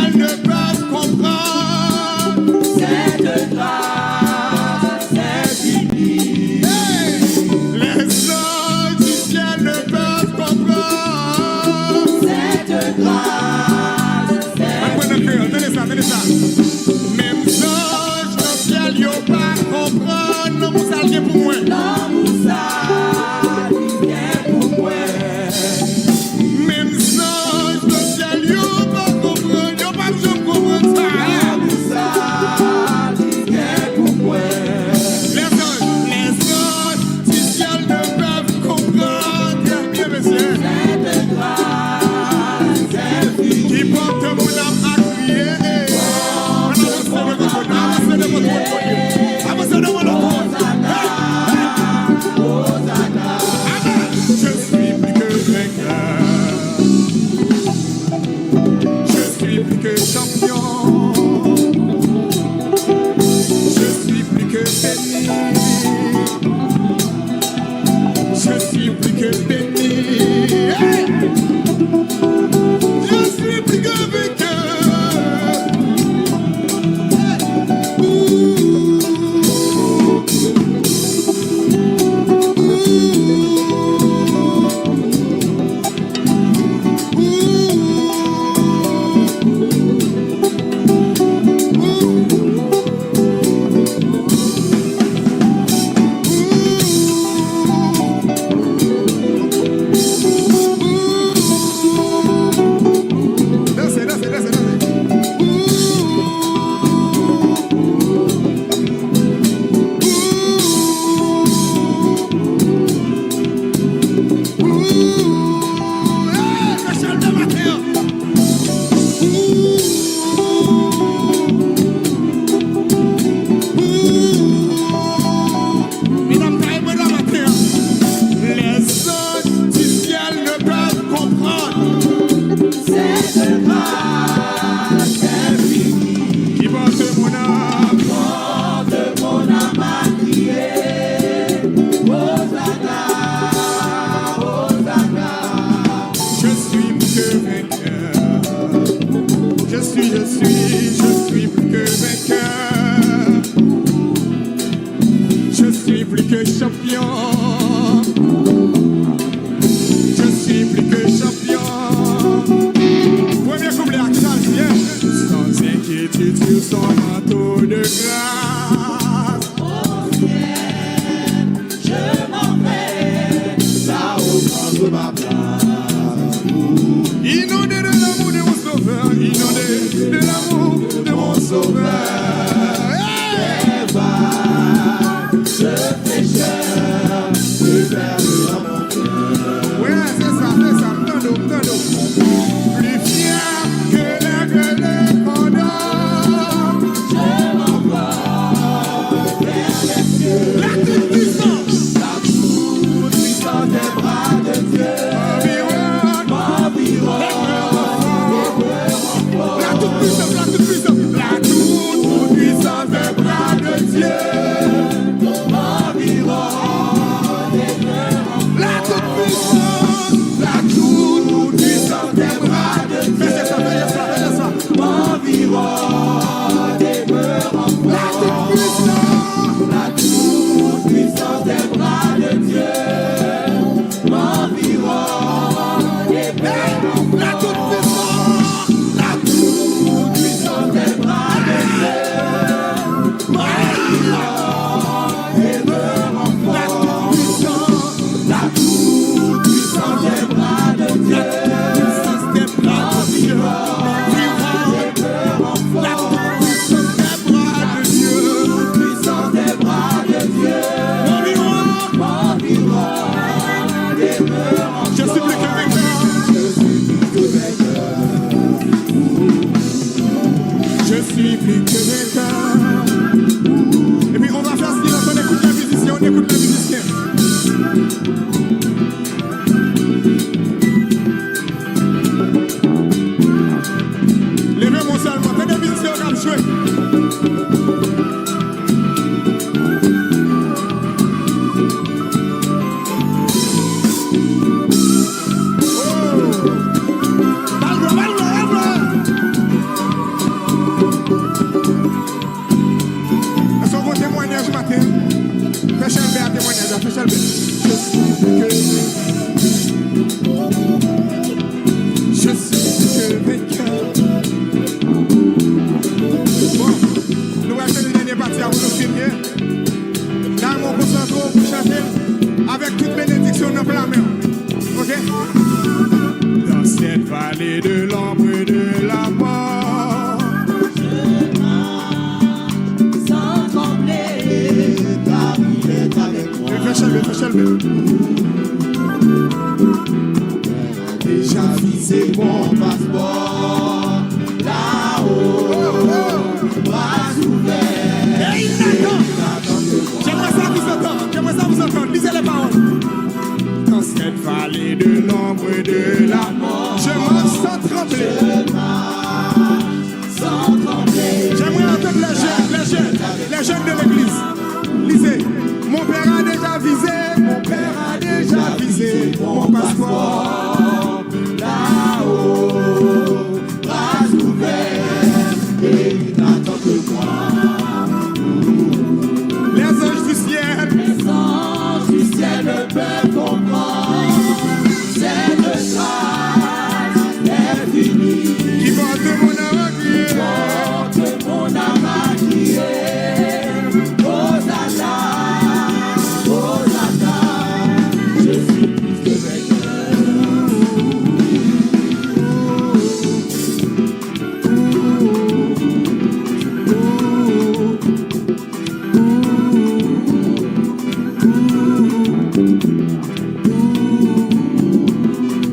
ciel ne peuvent comprendre cette grâce infinie. Hey! Les anges du ciel ne peuvent comprendre cette grâce infinie. Tenez ça. Même ange dans le ciel, yo pas comprendre. Non, Moussa, il pour moi. Non, Moussa, il pour moi. Même ange dans le ciel, yo pas comprendre. Yo pas besoin de comprendre ça. Non, Moussa, il pour moi. Les anges du ciel ne peuvent comprendre. Bien, monsieur. Cette grâce infinie. Qui porte mon âme à crier. Je suis plus que vainqueur. Je suis plus que champion. Je suis plus que béni. Je suis plus que béni. Hey! Je suis plus que vainqueur. Inondé de l'amour de mon sauveur, inondé de l'amour de mon sauveur. Ce pécheur, vers mon cœur. Ouais, c'est ça, donne-nous. Plus fier que le condor, je m'envole vers les cieux. La toute puissance des bras de Dieu. La toute puissance des bras de Dieu. Et puis on va faire ce qu'il on écoute la musicien, Levez mon seulement, tenez la musicien, on va jouer. pour chanter avec toute bénédiction dans la main. Ok? Dans cette vallée de l'ombre et de la mort, je marche sans trembler, car il est avec moi. fais le Déjà visé mon passeport, là-haut, bras ouverts. Et il t'attend. J'aimerais ça vous entendre. Lisez les paroles. Dans cette vallée de l'ombre et de la mort, je marche sans trembler. Je marche sans trembler. J'aimerais entendre les jeunes de l'église. Lisez. Mon père a déjà visé mon passeport. Là-haut, bras ouverts, et il n'attend que moi. Les anges du ciel, Les anges du ciel ne peuvent comprendre cette grâce infinie qui porte mon âme à crier. porte mon âme à crier. Hosanna, Hosanna, je suis plus que vainqueur.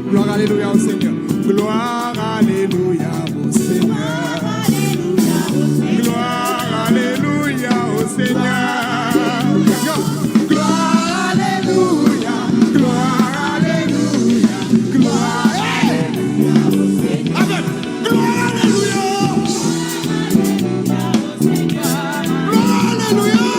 Gloire alléluia au Seigneur. Gloire alléluia au Seigneur. Gloire alléluia au Seigneur. Gloire alléluia. Gloire alléluia. Gloire alléluia au Seigneur. Amen. Gloire alléluia. Gloire alléluia.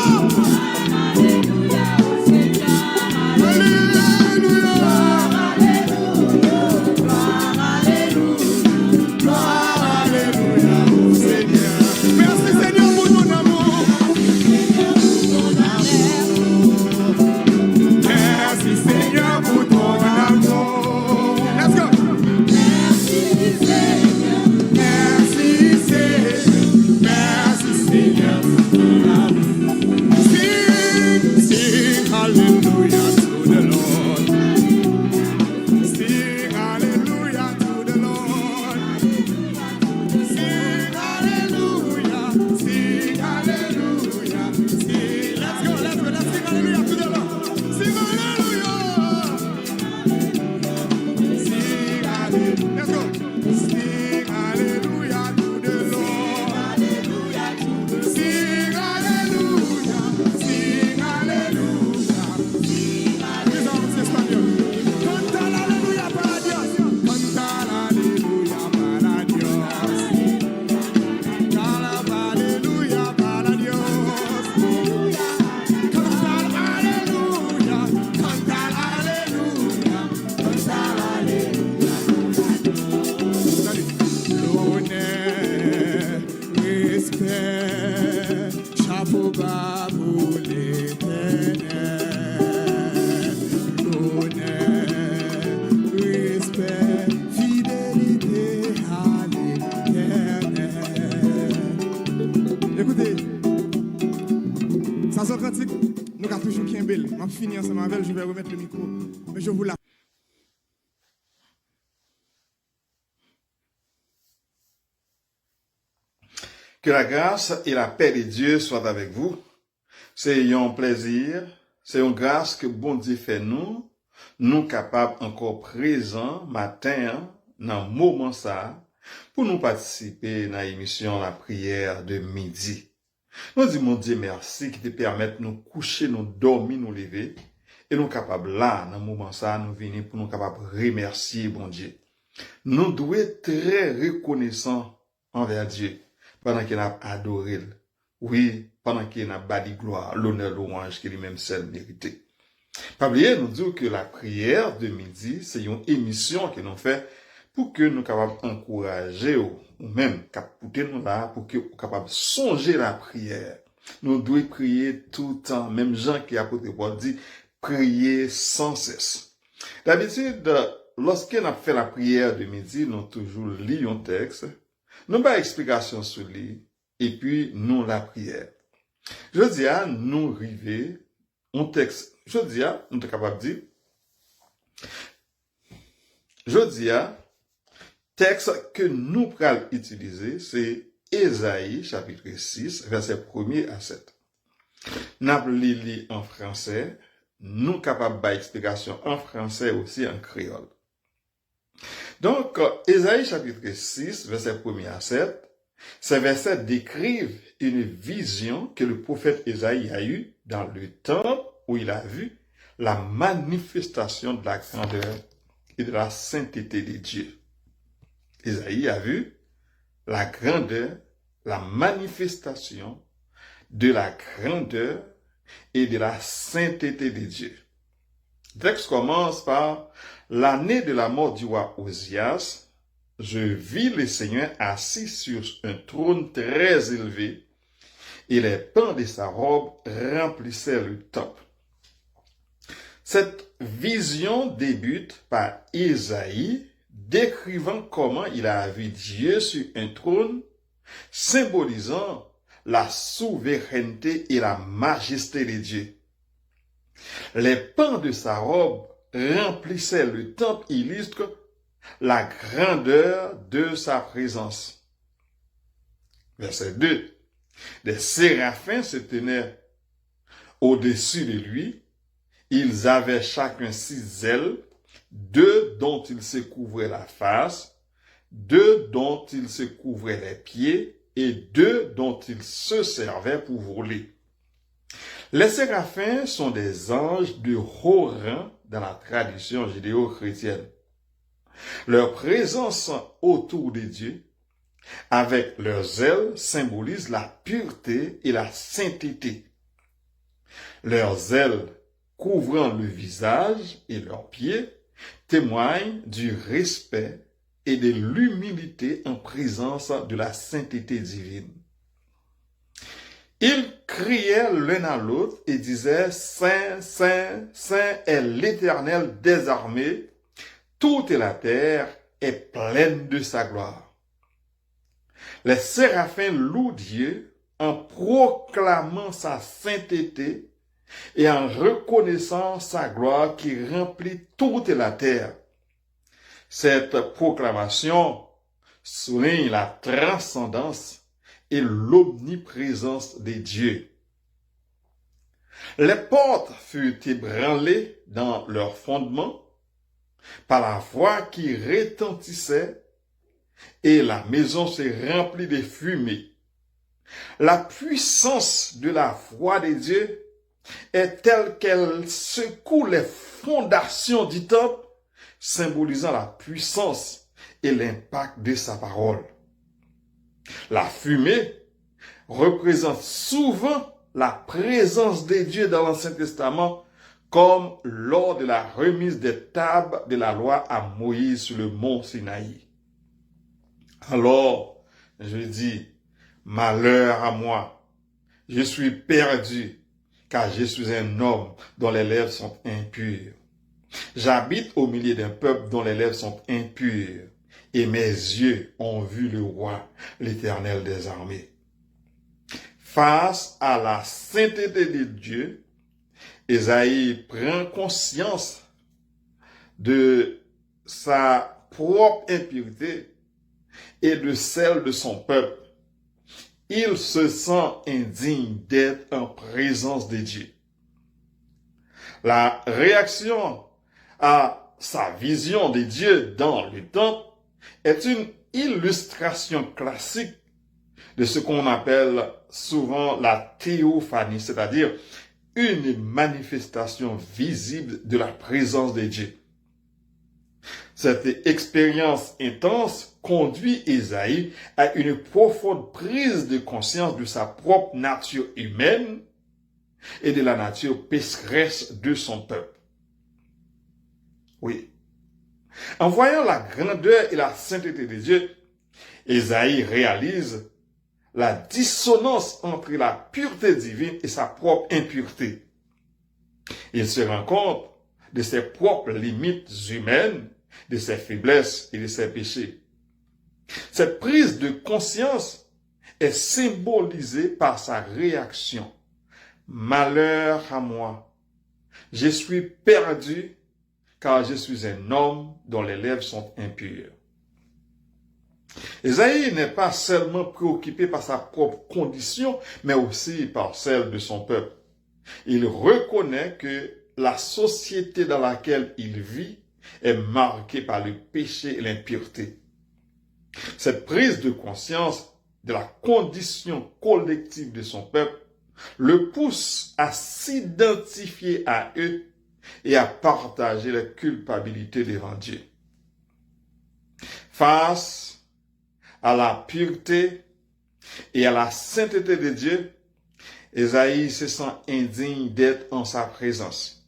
Nous avons toujours qui est belle. Je vais finir ensemble avec elle, je vais remettre le micro. Mais je vous la. Que la grâce et la paix de Dieu soient avec vous. C'est un plaisir, c'est une grâce que bon Dieu fait nous capables encore présents matin, dans le moment ça, pour nous participer dans l'émission La prière de midi. Nous disons, mon Dieu, merci qui te permet de nous coucher, nous dormir, nous lever, et nous capables là, dans le moment ça, nous venir pour nous capables remercier, bon Dieu. Nous devons être très reconnaissants envers Dieu, pendant qu'il a adoré. Oui, pendant qu'il a bâti gloire, l'honneur, louange, qu'il lui-même seul mérité. Pas oublier, nous disons que la prière de midi, c'est une émission que nous fait pour que nous capables encourager ou même capoter nous là pour que nous capables songer la prière. Nous devons prier tout le temps, même Jean qui a apôtre Paul dit prier sans cesse. D'habitude, lorsqu'on a fait la prière de midi, nous toujours lit un texte, nous pas explication sur lui et puis nous la prière. Je dis à nous river un texte, je dis, nous sommes capables de dire, je dis, texte que nous pourrons utiliser, c'est Ésaïe, chapitre 6, verset 1er à 7. Nous avons lu en français, nous sommes capables d'explication en français aussi en créole. Donc, Ésaïe, chapitre 6, verset 1er à 7, ces versets décrivent une vision que le prophète Ésaïe a eue dans le temps où il a vu la manifestation de la grandeur et de la sainteté de Dieu. Ésaïe a vu la grandeur, la manifestation de la grandeur et de la sainteté de Dieu. Le texte commence par l'année de la mort du roi Osias. Je vis le Seigneur assis sur un trône très élevé et les pans de sa robe remplissaient le temple. Cette vision débute par Ésaïe décrivant comment il a vu Dieu sur un trône, symbolisant la souveraineté et la majesté de Dieu. Les pans de sa robe remplissaient le temple, illustre la grandeur de sa présence. Verset 2. Des séraphins se tenaient au-dessus de lui. Ils avaient chacun 6 ailes, 2 dont ils se couvraient la face, 2 dont ils se couvraient les pieds et 2 dont ils se servaient pour voler. Les séraphins sont des anges de haut rang dans la tradition judéo-chrétienne. Leur présence autour de Dieu, avec leurs ailes, symbolise la pureté et la sainteté. Leurs ailes, couvrant le visage et leurs pieds, témoignent du respect et de l'humilité en présence de la sainteté divine. Ils criaient l'un à l'autre et disaient « Saint, Saint, Saint est l'Éternel des armées, toute la terre est pleine de sa gloire. » Les séraphins louent Dieu en proclamant sa sainteté et en reconnaissant sa gloire qui remplit toute la terre. Cette proclamation souligne la transcendance et l'omniprésence de Dieu. Les portes furent ébranlées dans leur fondement par la voix qui retentissait et la maison se remplit de fumée. La puissance de la voix de Dieu est telle qu'elle secoue les fondations du temple, symbolisant la puissance et l'impact de sa parole. La fumée représente souvent la présence de Dieu dans l'Ancien Testament, comme lors de la remise des tables de la loi à Moïse sur le mont Sinaï. Alors, je dis, malheur à moi, je suis perdu, car je suis un homme dont les lèvres sont impures. J'habite au milieu d'un peuple dont les lèvres sont impures, et mes yeux ont vu le roi, l'Éternel des armées. Face à la sainteté de Dieu, Ésaïe prend conscience de sa propre impureté et de celle de son peuple. Il se sent indigne d'être en présence de Dieu. La réaction à sa vision de Dieu dans le temple est une illustration classique de ce qu'on appelle souvent la théophanie, c'est-à-dire une manifestation visible de la présence de Dieu. Cette expérience intense conduit Ésaïe à une profonde prise de conscience de sa propre nature humaine et de la nature pécheresse de son peuple. Oui. En voyant la grandeur et la sainteté de Dieu, Ésaïe réalise la dissonance entre la pureté divine et sa propre impureté. Il se rend compte de ses propres limites humaines, de ses faiblesses et de ses péchés. Cette prise de conscience est symbolisée par sa réaction. Malheur à moi, je suis perdu car je suis un homme dont les lèvres sont impures. Ésaïe n'est pas seulement préoccupé par sa propre condition, mais aussi par celle de son peuple. Il reconnaît que la société dans laquelle il vit est marquée par le péché et l'impureté. Cette prise de conscience de la condition collective de son peuple le pousse à s'identifier à eux et à partager la culpabilité devant Dieu. Face à la pureté et à la sainteté de Dieu, Ésaïe se sent indigne d'être en sa présence.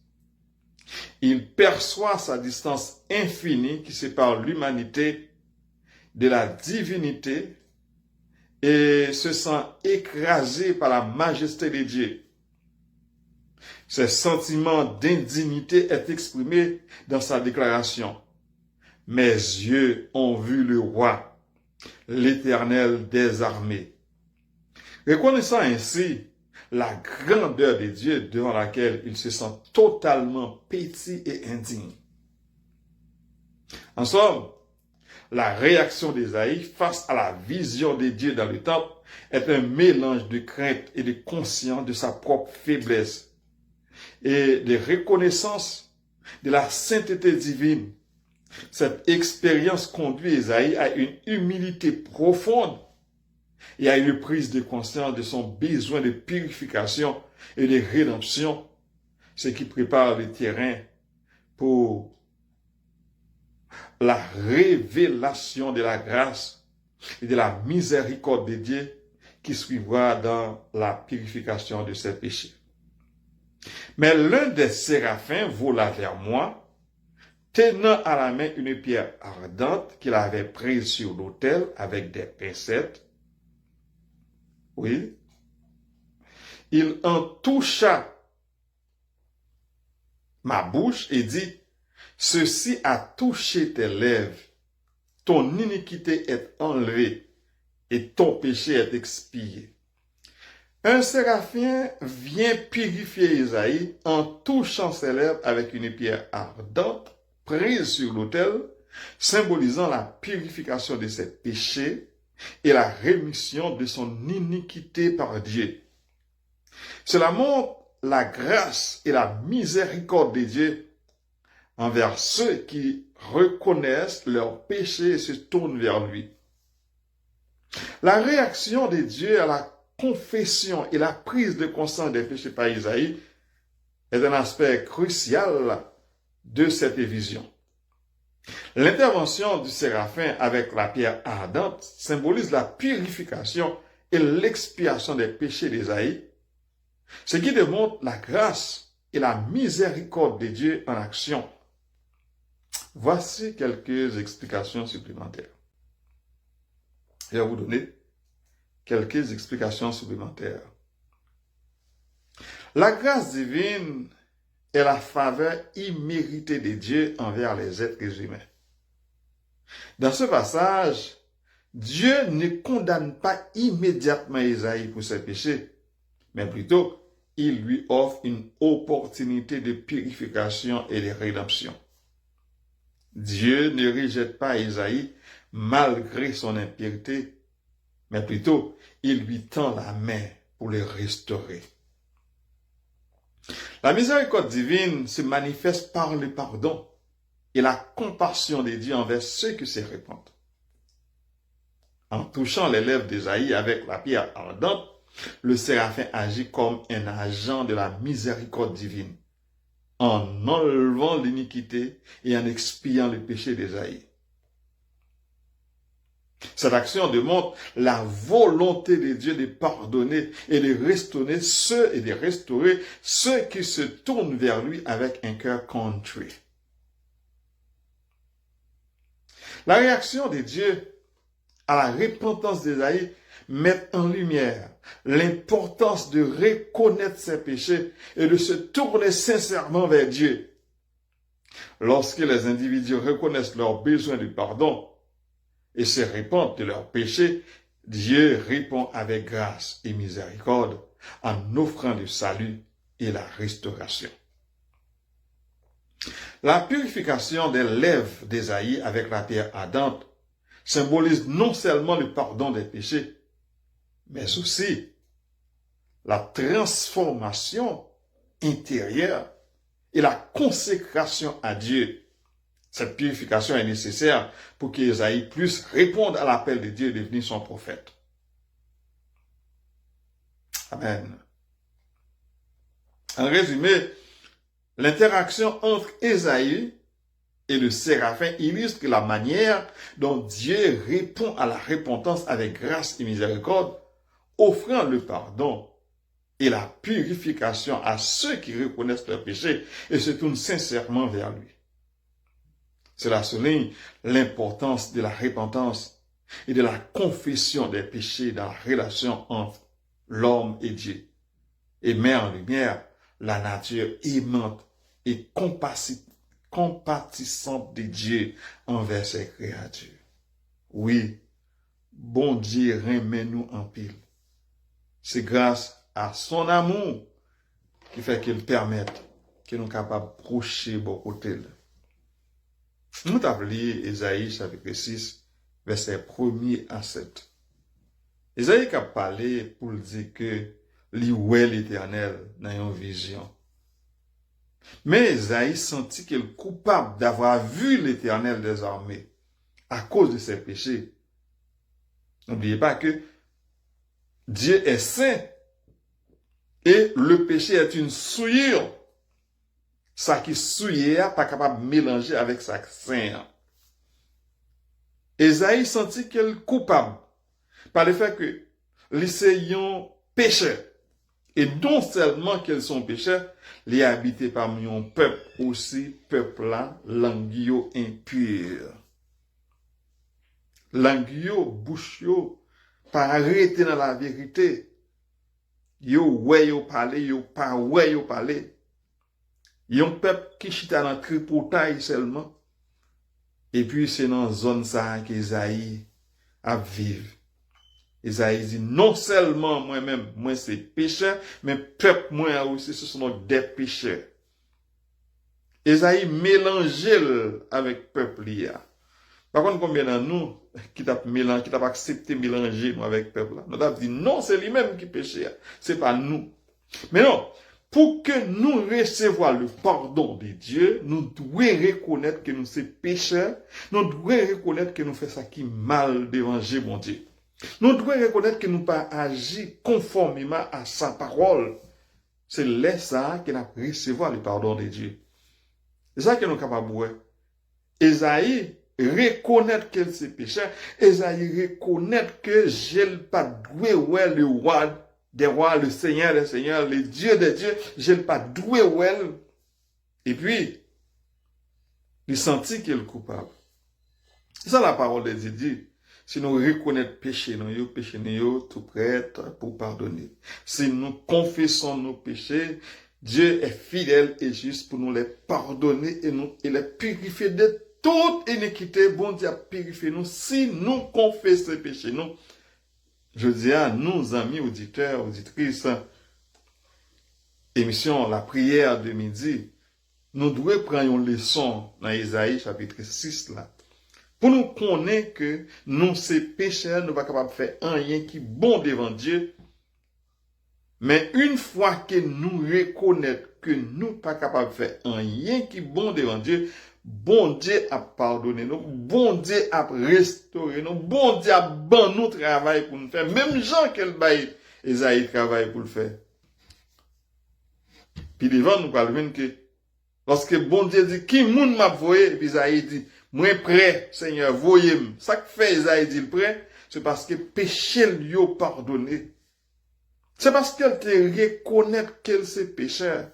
Il perçoit sa distance infinie qui sépare l'humanité de la divinité et se sent écrasé par la majesté de Dieu. Ce sentiment d'indignité est exprimé dans sa déclaration. Mes yeux ont vu le roi, l'Éternel des armées. Reconnaissant ainsi la grandeur de Dieu devant laquelle il se sent totalement petit et indigne. En somme, la réaction d'Ésaïe face à la vision de Dieu dans le temple est un mélange de crainte et de conscience de sa propre faiblesse et de reconnaissance de la sainteté divine. Cette expérience conduit Ésaïe à une humilité profonde et à une prise de conscience de son besoin de purification et de rédemption, ce qui prépare le terrain pour la révélation de la grâce et de la miséricorde de Dieu qui suivra dans la purification de ses péchés. Mais l'un des séraphins vola vers moi, tenant à la main une pierre ardente qu'il avait prise sur l'autel avec des pincettes. Oui. Il en toucha ma bouche et dit, ceci a touché tes lèvres, ton iniquité est enlevée et ton péché est expié. Un séraphin vient purifier Ésaïe en touchant ses lèvres avec une pierre ardente prise sur l'autel, symbolisant la purification de ses péchés et la rémission de son iniquité par Dieu. Cela montre la grâce et la miséricorde de Dieu envers ceux qui reconnaissent leurs péchés et se tournent vers lui. La réaction de Dieu à la confession et la prise de conscience des péchés par Ésaïe est un aspect crucial de cette vision. L'intervention du séraphin avec la pierre ardente symbolise la purification et l'expiation des péchés d'Ésaïe, ce qui démontre la grâce et la miséricorde de Dieu en action. Voici quelques explications supplémentaires. Je vais vous donner quelques explications supplémentaires. La grâce divine est la faveur imméritée de Dieu envers les êtres humains. Dans ce passage, Dieu ne condamne pas immédiatement Ésaïe pour ses péchés, mais plutôt, il lui offre une opportunité de purification et de rédemption. Dieu ne rejette pas Ésaïe malgré son impureté, mais plutôt, il lui tend la main pour le restaurer. La miséricorde divine se manifeste par le pardon et la compassion de Dieu envers ceux qui se répandent. En touchant les lèvres d'Ésaïe avec la pierre ardente, le séraphin agit comme un agent de la miséricorde divine, en enlevant l'iniquité et en expiant le péché d'Ésaïe. Cette action démontre la volonté de Dieu de pardonner et de restaurer ceux qui se tournent vers lui avec un cœur contrit. La réaction de Dieu à la repentance d'Ésaïe met en lumière l'importance de reconnaître ses péchés et de se tourner sincèrement vers Dieu. Lorsque les individus reconnaissent leur besoin de pardon et se repentent de leurs péchés, Dieu répond avec grâce et miséricorde en offrant le salut et la restauration. La purification des lèvres d'Ésaïe avec la pierre ardente symbolise non seulement le pardon des péchés, mais aussi la transformation intérieure et la consécration à Dieu. Cette purification est nécessaire pour qu'Ésaïe puisse répondre à l'appel de Dieu de devenir son prophète. Amen. En résumé, l'interaction entre Ésaïe et le séraphin illustre la manière dont Dieu répond à la repentance avec grâce et miséricorde, offrant le pardon et la purification à ceux qui reconnaissent leurs péchés et se tournent sincèrement vers lui. Cela souligne l'importance de la repentance et de la confession des péchés dans la relation entre l'homme et Dieu, et met en lumière la nature aimante et compatissante de Dieu envers ses créatures. Oui, bon Dieu remet nous en pile. C'est grâce à son amour qui fait qu'il permette que nous soyons capables de procher beaucoup de nous avons lu Ésaïe chapitre 6, verset 1er à 7. Ésaïe a parlé pour dire que lui ouais l'Éternel dans une vision. Mais Ésaïe sentit qu'il est coupable d'avoir vu l'Éternel des armées à cause de ses péchés. N'oubliez pas que Dieu est saint et le péché est une souillure. Ça qui souillé pas capable de mélanger avec sa saint. Ésaïe sentit qu'il est coupable par le fait que les un pécheur. Et non seulement qu'ils sont pécheurs, les habités parmi un peuple aussi, peuple là, langue impur. Langue bouche yo, pas arrêter dans la vérité. Yo ouais yo parler, yo pas ouais yo parler. Yon peuple qui chita dans tripotaille seulement. Et puis c'est dans zone ça qu'Ésaïe a vivre. Ésaïe dit non seulement moi-même, moi c'est pécheur, mais peuple moi aussi ce sont des pécheurs. Ésaïe mélangeait avec peuple là. Par contre combien de nous qui t'a mélangé, qui t'a accepté mélanger nous avec peuple là. Nous avons dit non, c'est lui-même qui péchait, c'est pas nous. Mais non, pour que nous recevions le pardon de Dieu, nous devons reconnaître que nous sommes pécheurs, nous devons reconnaître que nous faisons ça qui est mal devant Dieu, mon Dieu. Nous devons reconnaître que nous pas agi conformément à sa parole. C'est là ça que nous recevons le pardon de Dieu. C'est ça que nous sommes capables de voir. Ésaïe reconnaître qu'elle c'est pécheur. Ésaïe reconnaître que j'ai pas doué ouais le roi des rois, le Seigneur des seigneurs, le Dieu des dieux, j'ai pas doué ouais. Et puis, il sentit qu'il est coupable. C'est ça la parole de Dieu dit. Si nous reconnaissons péché, nous tout prêt pour pardonner. Si nous confessons nos péchés, Dieu est fidèle et juste pour nous les pardonner et les purifier de toute iniquité. Bon Dieu a purifié nous si nous confessons ces péchés. Nous, je dis à nous, amis auditeurs, auditrices, émission La prière de midi, nous devons prendre une leçon dans Ésaïe chapitre 6 là. Pour nous connaître que nous, ces pécheurs, nous ne sommes pas capables de faire rien qui est bon devant Dieu. Mais une fois que nous reconnaissons que nous ne sommes pas capables de faire rien qui est bon devant Dieu, bon Dieu a pardonné nous, bon Dieu a restauré nous, bon Dieu a ban nous travail pour nous faire. Même Jean qu'elle baille, Esaïe travaille pour le faire. Puis devant nous parlons que lorsque bon Dieu dit qui moun m'a voyé, puis Esaïe dit moi prêt, Seigneur, voyez-moi. Ça que fait Esaïe dit le prêt, c'est parce que péché lui a pardonné. C'est parce qu'elle te reconnaît qu'elle c'est pécheur.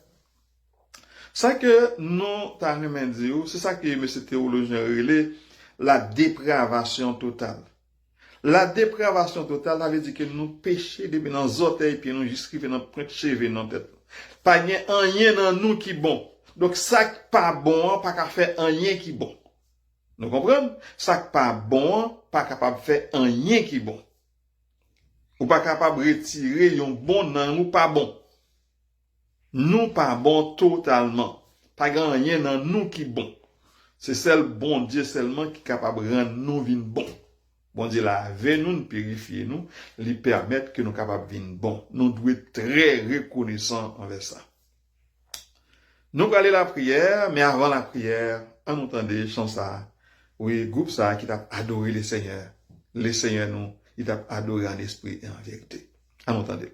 Ça que nous t'avons dit, c'est ça que M. théologien relais, la dépravation totale. La dépravation totale, ça veut dire que nous péchons depuis dans les orteils, puis nous jusqu'à dans point de cheveux dans tête. Pas rien dans nous qui bon. Donc ça qui pas bon, pas qu'à faire rien qui bon. Nous comprenons? Ça qui pas bon, pas capable de faire rien qui bon. Ou pas capable de retirer un bon dans nous pas bon. Nous pas bon totalement. Pas grand rien dans nous qui bon. C'est seul bon Dieu seulement qui est capable de rendre nous vin bon. Bon Dieu laver nous, purifier nous, lui permettre que nous capables de vin bon. Nous devons être très reconnaissants envers ça. Nous allons aller la prière, mais avant la prière, on entendait chant ça. Oui, groupe ça qui t'a adoré le Seigneur. Le Seigneur nous, il t'a adoré en esprit et en vérité. On entendait.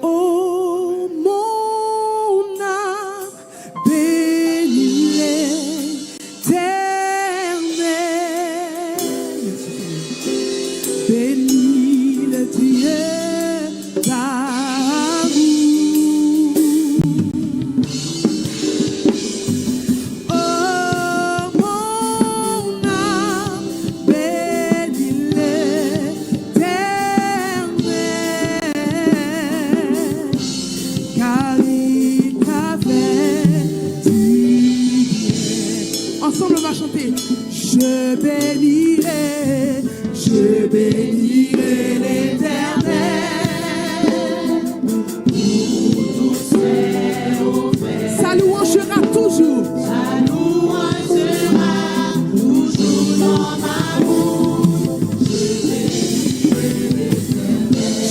Oh mon âme, bénis l'Éternel, bénis le Dieu d'amour. Oh mon âme, bénis l'Éternel, car il t'a fait du bien. Ensemble, on va chanter. Je bénirai l'Éternel. Sa louange sera toujours.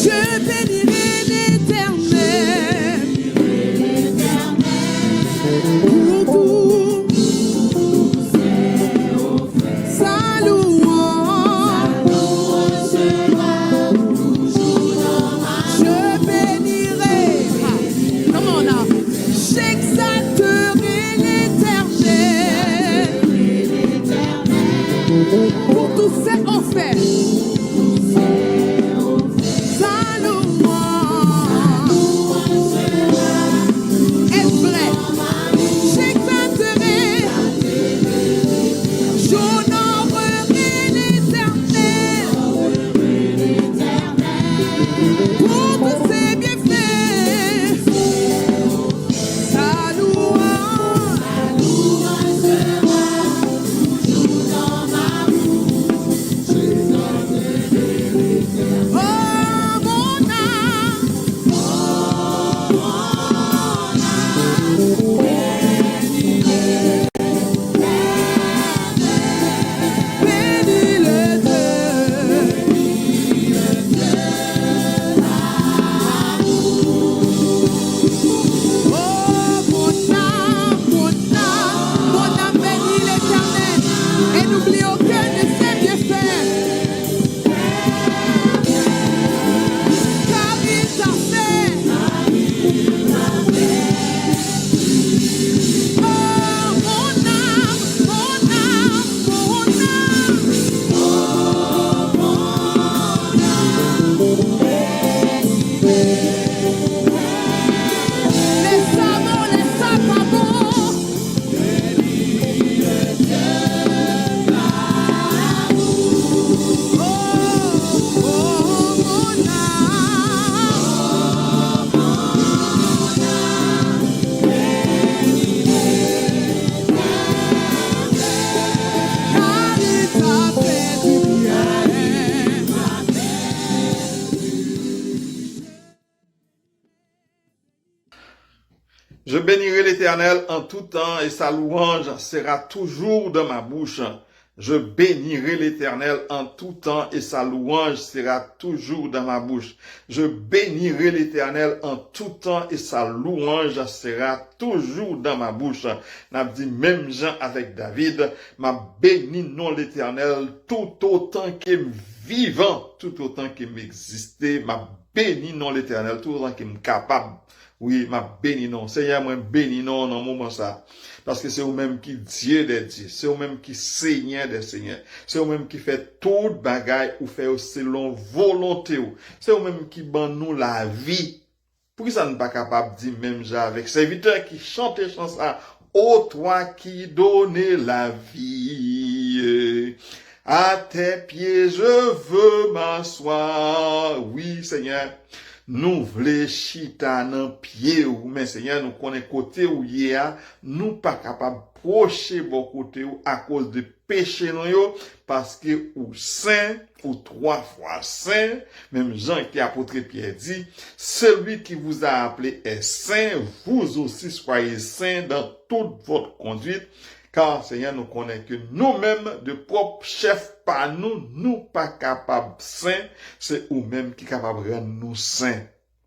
Je bénirai l'Éternel pour tout. Sa louange sera toujours dans ma bouche. Je bénirai. Come on now. J'exalterai l'Éternel pour tous ses offres. Sa louange est vraie. J'exalterai, j'honorerai l'Éternel pour tous ses bienfaits. Sa louange sera toujours dans ma bouche. Oh mon âme, bénis le mon âme bénis l'Éternel et n'oublie aucun de ses bienfaits, car il t'a fait. Oh mon âme, mon âme, mon âme. Les savons, les sapabons. Oh, mon âme, car il t'a fait du bien. Je bénirai l'Éternel en tout temps et sa louange sera toujours dans ma bouche. Je bénirai l'Éternel en tout temps et sa louange sera toujours dans ma bouche. Je bénirai l'Éternel en tout temps et sa louange sera toujours dans ma bouche. N'a dit même Jean avec David, m'a béni non l'Éternel tout autant qu'il me vivant, tout autant qu'il m'existait, m'a béni non l'Éternel tout autant qu'il me capable. Oui, m'a béni non. Seigneur, moi béni non dans moment ça. Parce que c'est vous-même qui Dieu des dieux. C'est vous-même qui Seigneur des seigneurs. C'est vous-même qui fait toute bagaille ou fait selon volonté ou. C'est vous-même qui ban nous la vie. Pourquoi ça n'est pas capable de dire même j'ai avec serviteur qui chante chant ça. Ô toi qui donnais la vie. À tes pieds je veux m'asseoir. Oui, Seigneur. Nous voulons chita nan pied ou, mais Seigneur, nous connaissons côté où y a, nous pas capable procher bon côté ou à cause de péché nous yo, parce que ou saint, ou 3 fois saint, même Jean qui apôtre Pierre dit, celui qui vous a appelé est saint, vous aussi soyez saint dans toute votre conduite, car Seigneur nous connaît que nous-mêmes, de propre chef par nous pas capables saints, c'est nous-mêmes qui capables de rendre nous saints.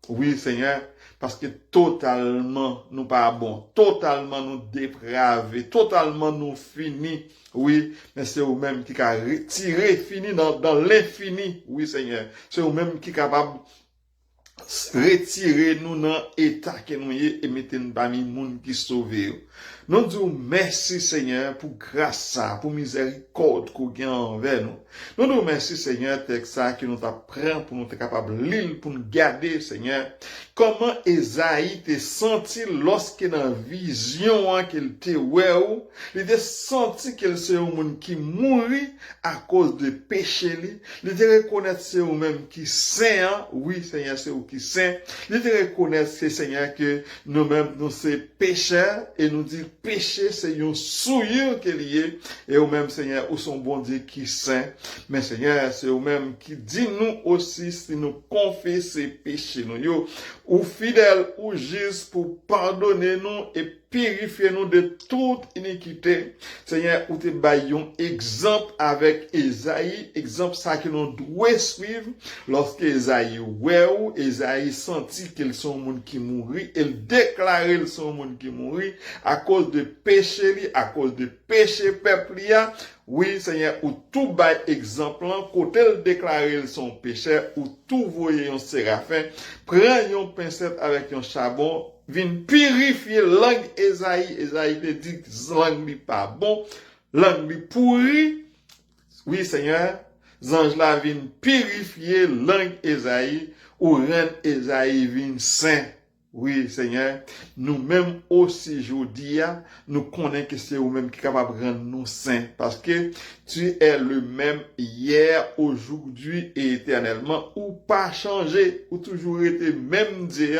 Oui, Seigneur, parce que totalement nous pas bons, totalement nous dépravés, totalement nous finis. Oui, mais c'est vous-même qui a retiré fini dans l'infini. Oui, Seigneur, c'est vous-même qui est capable retirer nous dans l'état que nous y et mettre nous parmi les gens qui sauvent. Nous disons merci Seigneur pour grâce ça, pour miséricorde qu'on a envers nous. Nous disons merci Seigneur texte ça que nous t'apprend pour nous être capable de lire, pour nous garder Seigneur. Comment Esaïe t'a senti lorsque dans la vision qu'il t'a vu, il t'a senti qu'il c'est un monde qui mourit à cause de péché. Il t'a reconnaître c'est ou même qui saint, oui Seigneur c'est ou qui saint. Il t'a reconnaître c'est Seigneur que nous-mêmes nous c'est pécheurs et nous dit péché c'est un souillure qu'il y est et ou même Seigneur ou son bon Dieu qui saint. Mais Seigneur c'est ou même qui dit nous aussi si nous confessons péchés nous ou fidèle ou juste pour pardonner nous et purifier nous de toute iniquité. Seigneur, ou te baillons exemple avec Esaïe, exemple ça que nous devons suivre lorsque Esaïe Esaïe sentit qu'ils sont monde qui mourit, il déclarait qu'ils sont monde qui mourit à cause de péché, à cause de péché peuple. Oui, Seigneur, ou tout bail exemple, quand elle déclarait son péché, ou tout voyait un séraphin, prend un pincette avec un charbon, vient purifier langue Esaïe. Esaïe te dit que langue n'est pas bon, langue n'est pourri. Oui, Seigneur, ange là vient purifier langue Esaïe, ou rendre Esaïe vient saint. Oui, Seigneur, nous-mêmes aussi, aujourd'hui, nous connaissons que c'est vous-même qui est capable de rendre nous saints. Parce que tu es le même hier, aujourd'hui et éternellement, ou pas changé, ou toujours été même Dieu,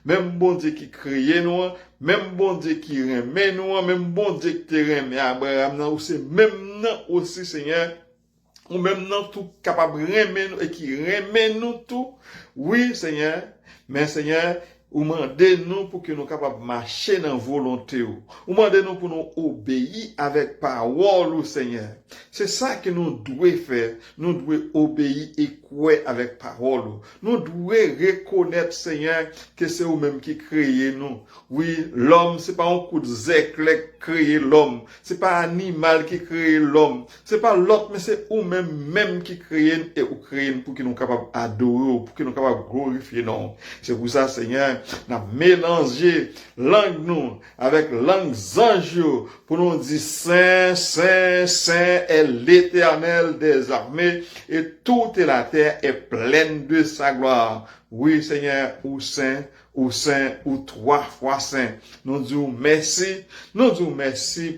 même bon Dieu qui créait nous, même bon Dieu qui remet nous, même bon Dieu qui te remet Abraham, ou c'est même non aussi, Seigneur, ou même non tout capable de remettre nous et qui remet nous tout. Oui, Seigneur, mais Seigneur, ou mandez-nous pour que nous capables de marcher dans la volonté. Ou mandez-nous pour nous obéir avec parole, Seigneur. C'est ça que nous devons faire. Nous devons obéir et croire avec parole. Nous devons reconnaître, Seigneur, que c'est vous-même qui créez nous. Oui, l'homme, c'est pas un coup de zècle qui crée l'homme. C'est pas un animal qui crée l'homme. C'est pas l'autre, mais c'est vous-même qui créez et vous créez pour que nous capables d'adorer, pour que nous capables de glorifier nous. C'est pour ça, Seigneur, n'a mélangé langue nous avec langue anges pour nous dire Saint, Saint, Saint est l'Éternel des armées et toute la terre est pleine de sa gloire. Oui, Seigneur, ou saint, ou 3 fois saint. Nous disons merci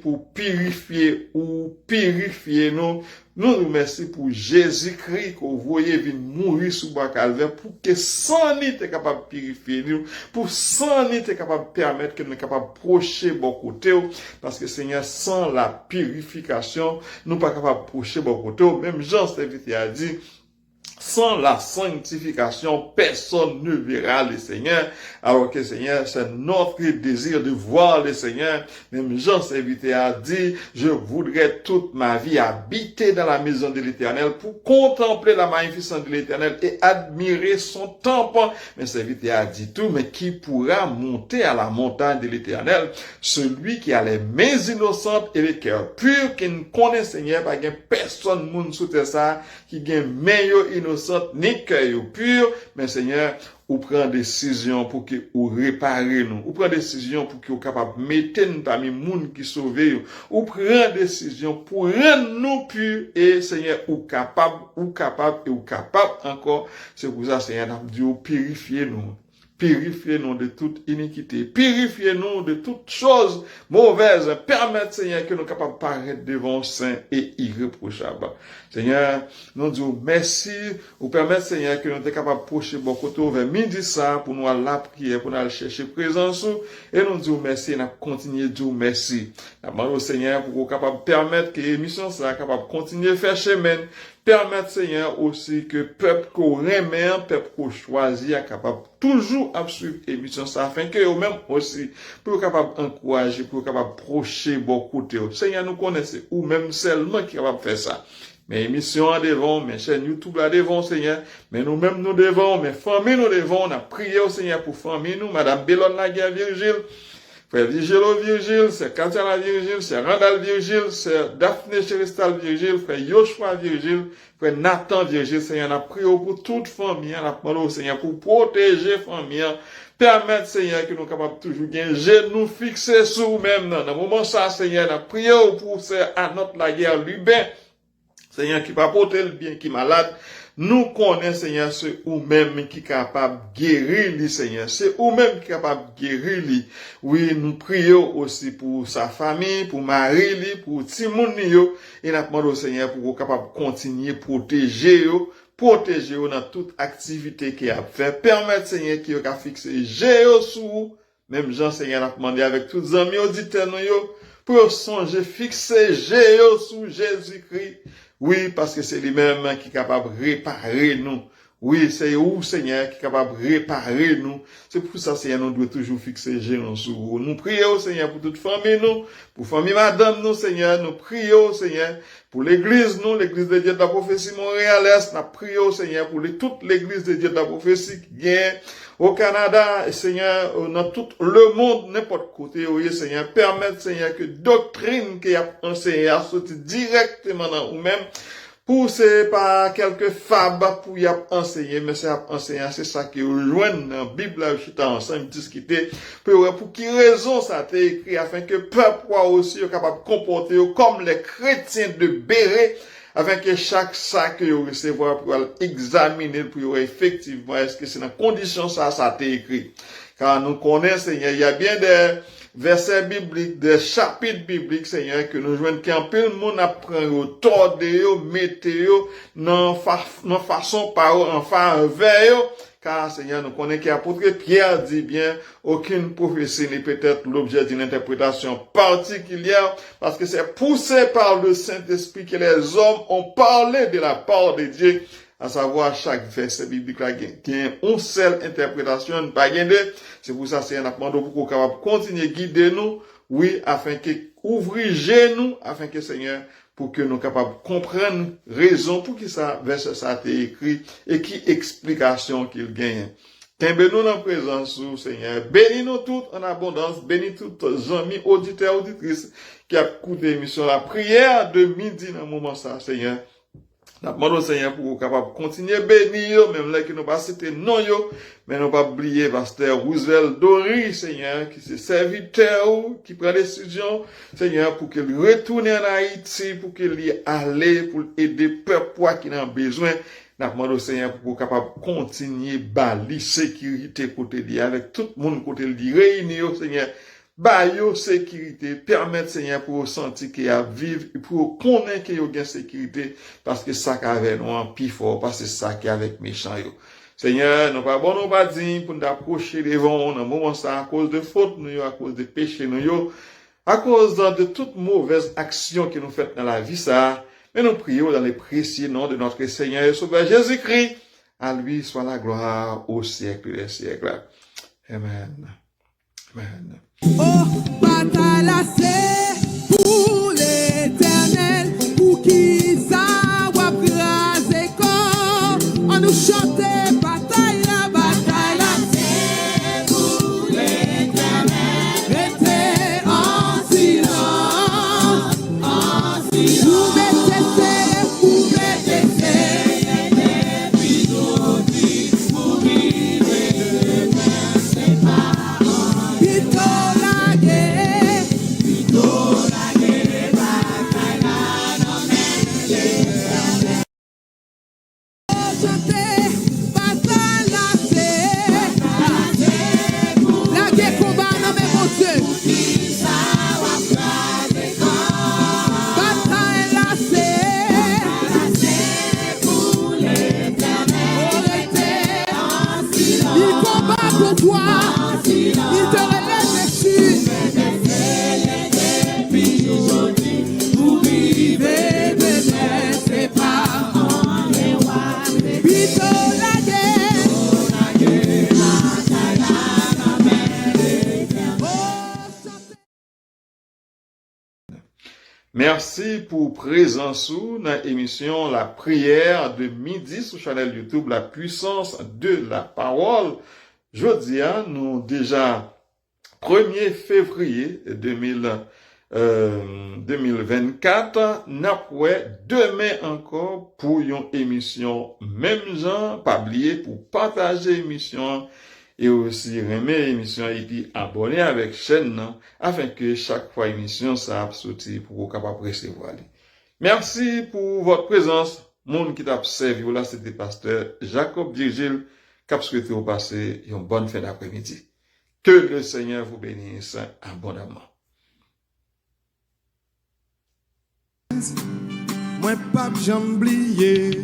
pour purifier nous. Nous nous merci pour Jésus-Christ que vous voyez venir mourir sous bois calvaire pour que sans lui t'es capable de purifier nous, pour sans lui t'es capable de permettre que nous capable de procher bon côté, parce que Seigneur, sans la purification, nous pas capable de procher bon côté. Même Jean Serviteur a dit, sans la sanctification, personne ne verra le Seigneur. Alors que Seigneur, c'est notre désir de voir le Seigneur. Même Jean Serviteur a dit, je voudrais toute ma vie habiter dans la maison de l'Éternel pour contempler la magnificence de l'Éternel et admirer son temple. Mais Serviteur a dit tout, mais qui pourra monter à la montagne de l'Éternel? Celui qui a les mains innocentes et les cœurs purs, qui ne connaît Seigneur, pas personne monde sous ça, qui gagne meilleur innocent ni cœur pur, mais Seigneur, ou prend décision pour que ou réparer nous, ou prend décision pour que ou capable mettre nous parmi monde qui sauver, ou prend décision pour rendre nous purs et Seigneur ou capable encore. C'est pour ça Seigneur, nous dit purifier nous. Purifiez-nous de toute iniquité. Purifiez-nous de toutes choses mauvaises. Permettez, Seigneur, que nous capables de paraître devant saint et irréprochable. Seigneur, nous disons merci. Ou permettez, Seigneur, que nous sommes capables de procher beaucoup vers midi ça pour nous aller la prière, pour nous aller chercher présence. Et nous disons merci et nous continuons de dire merci. Nous demandons au Seigneur pour nous capables de permettre que l'émission soit capable de continuer à faire chemin. Permettre, Seigneur, aussi que peuple qu'on remet, peuple qu'on choisit, est capable toujours à suivre l'émission, ça, afin que eux-mêmes aussi, pour capable d'encourager, pour capable procher beaucoup de côté. Seigneur, nous connaissons, ou même seulement qui est capable de faire ça. Mes émissions en devant, mes chaînes YouTube là devant, Seigneur, mais nous-mêmes nous devons, mes familles nous devons, on a prié au Seigneur pour famille nous, Madame Bellon la guerre Virgile, Frère Vigelo Virgile, c'est Katia la Virgile, c'est Randall Virgile, c'est Daphné Cheristal Virgile, Frère Yoshua Virgile, Frère Nathan Virgile, Seigneur, on a prié pour toute famille, on a demandé au Seigneur pour protéger famille, permettre, Seigneur, que nous capables toujours gagner, nous fixer sur nous-mêmes, dans le moment ça, Seigneur, on a prié pour à notre la guerre Lubin, Seigneur, qui va porter le bien, qui est malade, nous connaissons, Seigneur, c'est ou-même qui est capable de guérir lui, Seigneur. C'est ou-même qui est capable de guérir lui. Oui, nous prions aussi pour sa famille, pour Marie, lui, pour Timoun, et nous demandons au Seigneur pour qu'il capable de continuer à protéger dans toute activité qu'il a fait. Permettre, Seigneur, qu'il a fixé Géo sous, même Jean, Seigneur, a demandé avec tous les amis auditeurs, pour songer fixer Géo sous Jésus-Christ. Oui, parce que c'est lui-même qui est capable de réparer nous. Oui, c'est où, Seigneur, qui est capable de réparer nous. C'est pour ça, Seigneur, nous devons toujours fixer Géant sur vous. Nous prions, Seigneur, pour toute famille, nous, pour famille madame, nous, Seigneur. Nous prions, Seigneur, pour l'église, nous, l'église de Dieu de la prophétie Montréal-Est. Nous prions, Seigneur, pour toute l'église de Dieu de la prophétie qui vient au Canada, Seigneur, dans tout le monde, n'importe côté, oui, Seigneur, permettre, Seigneur, que doctrine qui a enseigné à sortir directement dans vous-même, poussé par quelques fables pour y enseigner, mais c'est enseigner, c'est ça qui rejoint dans la Bible, là, je suis ensemble discuter, pour qui raison ça a été écrit, afin que peuple aussi est capable de comporter comme les chrétiens de Béret, afin que chaque sac que vous recevez pour examiner, pour effectivement, est-ce que c'est dans condition ça a été écrit. Car nous connaissons, Seigneur, il y a bien des versets bibliques, des chapitres bibliques, Seigneur, que nous jouons qu'un peu le monde apprend au tordé, météo, non façon par enfin veille, car, Seigneur, nous connaissons qu'apôtre Pierre dit bien, aucune prophétie n'est peut-être l'objet d'une interprétation particulière, parce que c'est poussé par le Saint-Esprit que les hommes ont parlé de la part de Dieu, à savoir chaque verset biblique là, qui a une seule interprétation, pas deux. C'est pour ça, c'est un appel pour qu'on capable continuer à guider nous, oui, afin que ouvrir nous, afin que Seigneur, pour que nous capables de comprendre raison pour qui ça, verset ça a été écrit, et qui explication qu'il gagne. Tiens-nous dans la présence, Seigneur. Bénis-nous toutes en abondance. Bénis tous les amis, auditeurs, auditrices, qui a écouté l'émission, la prière de midi dans le moment ça, Seigneur. Nous demandons au Seigneur pour capable continuer à bénir, même là que nous pas citer non yo, mais nous pas oublier pasteur Roosevelt Dory, Seigneur, qui c'est serviteur, qui prend décision, Seigneur, pour qu'il retourne en Haïti, pour qu'il y aille, pour aider peuple qui en besoin. Nous demandons au Seigneur pour capable continuer bali sécurité côté lui, avec tout le monde côté lui, réunir, Seigneur. Bayo sécurité, permettre Seigneur pour sentir qu'il y a vivre, pour connaître qu'il y a une sécurité, parce que ça qui avec nous en plus fort, parce que ça qui avec méchant yo. Seigneur, nous pas bon, nous pas dit pour nous approcher devant, dans moment ça, à cause de faute nous, à cause de péché nous, à cause de toute mauvaise action que nous faisons dans la vie ça, mais nous prions dans les précieux noms de notre Seigneur et Sauveur Jésus-Christ. À lui soit la gloire au siècle des siècles. Amen. Amen. Oh, bataille c'est pour l'éternel, pour qui ça va craser corps. On nous chante bataille c'est pour l'éternel. Restez en silence, Vous mettez les puis d'autres, vous vivez de bien, c'est pas. Chantez Merci pour présence dans l'émission La prière de midi sur chaîne YouTube La puissance de la parole. Jeudi, nous déjà 1er février 2024, nous demain encore pour une émission même genre, pas oublier pour partager l'émission et aussi remettre l'émission et puis abonner avec chaîne afin que chaque fois émission ça sorti pour vous capable recevoir. Merci pour votre présence. Monde qui t'a servi là, c'était pasteur Jacob Virgile qui a souhaité vous passer une bonne fin d'après-midi. Que le Seigneur vous bénisse abondamment. Moi pas j'oublier,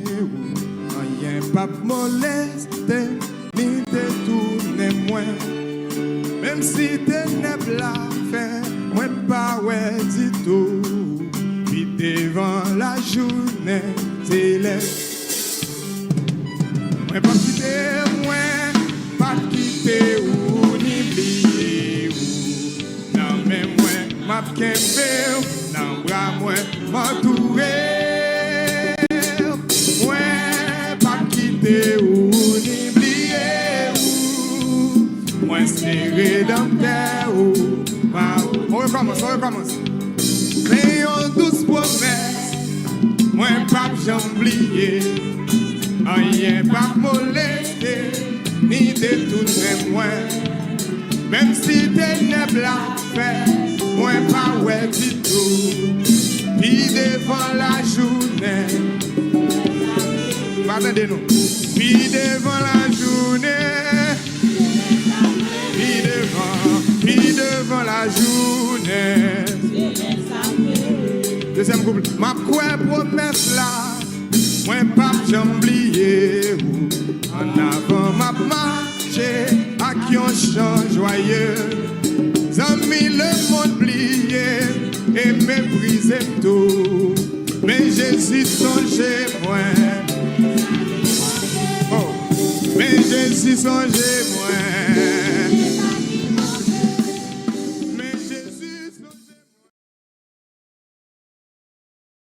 rien pas molester, ni détourner moi. Même si ténèbres la fait, moi pas ouais du tout. Puis devant la journée céleste, moi pas quitter ou ni oublier ou. Non mais moi m'a kembe, non bras moi m'entourer. Moi pas quitter ou ni oublier ou. Moi serré dans terre ou. On recommence. Mais on douce promesse, moi pas j'oublier, rien pas molester, ni détourner moi. Même si ténèbres la fait, moi pas ouais du tout. Puis devant la journée, attendez-nous. Puis devant la journée, puis devant la journée. Deuxième couple, ma quoi promesse là, moi pas j'oublier. En avant m'a marché, à qui on change joyeux. Amis le monde plié et méprisé tout. Mais Jésus songeait moi. Oh, mais Jésus songeait moi.